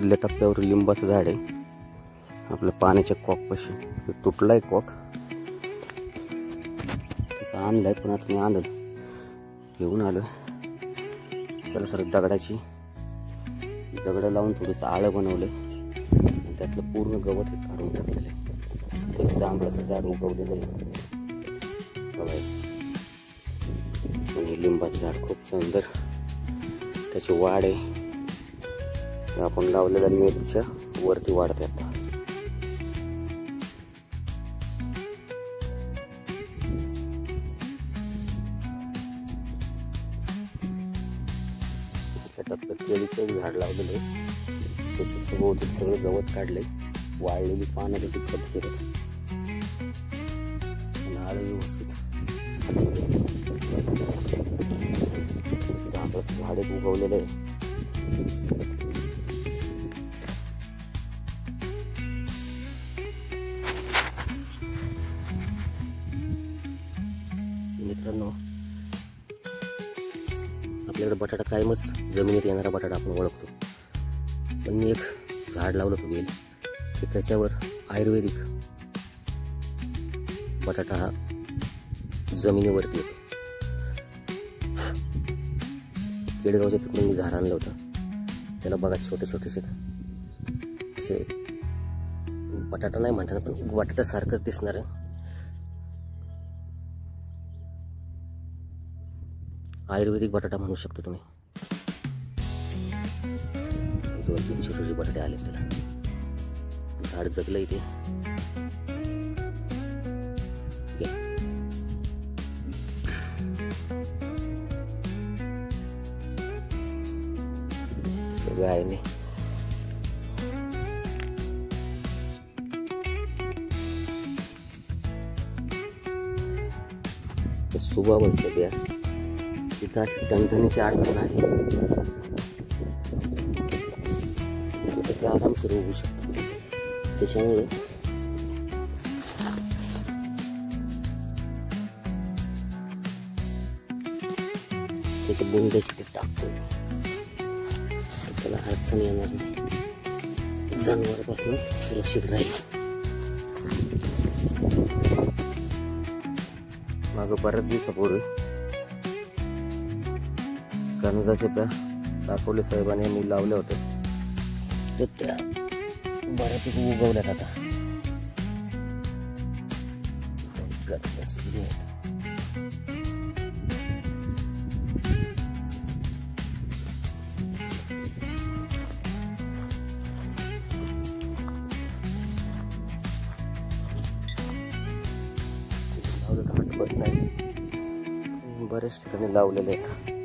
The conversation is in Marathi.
मधल्या टप्प्यावर लिंबाचं झाड आहे. आपल्या पाण्याच्या कॉकपाशी तुटलाय कॉक, त्याचा आणलाय, पण आता मी आणलं घेऊन आलोय. त्याला सर दगड लावून थोडंसं आळं बनवलंय. त्यातलं पूर्ण गवत हे काढून टाकलेलं आहे. ते जांभळाचं झाड उगवलेलं आहे. आणि लिंबाचं झाड खूप सुंदर, त्याची वाढ आहे. आपण लावलेल्या नेटच्या वरती वाढते आता. टप्प्यात केळीचं झाड लावलेलं आहे. त्याची सभोवती सगळं गवत काढलंय. वाळलेली पानं त्याची खत फिरत नाळ व्यवस्थित. जांभळाचं झाड एक उगवलेलं आहे. मित्रांनो, आपल्याकडे बटाटा कायमच जमिनीत येणारा बटाटा आपण ओळखतो, पण मी एक झाड लावलं होतं बेल, की त्याच्यावर आयुर्वेदिक बटाटा हा जमिनीवरती येतो. केडगावच्या तिकडून मी झाड आणलं होतं. त्याला बघा छोटे छोटेसे असे बटाटा नाही म्हणतात, पण बटाटा सारखंच दिसणार आहे. आयुर्वेदिक बटाटा म्हणू शकतो तुम्ही. 2-3 छोटे बटाटे आले त्याला. झाड जगलं इथे. गायने सुबह म्हणजे द्या. तिथं अशी टणटणीची अडचण आहे. ते आरामशीर उगू शकतो. त्याच्यामुळे त्याच्या बोंड्याची ते टाकतो. त्याला अडचण येणार नाही. जनावरांपासून सुरक्षित राहील. मागं बऱ्याच दिवसापूर्वी कणजाच्या प्या दाखवले साहेबांनी मी लावल्या होत्या, तर त्या बऱ्यापैकी उगवल्यात आता. हटपत नाही, बऱ्याच ठिकाणी लावलेले आहेत.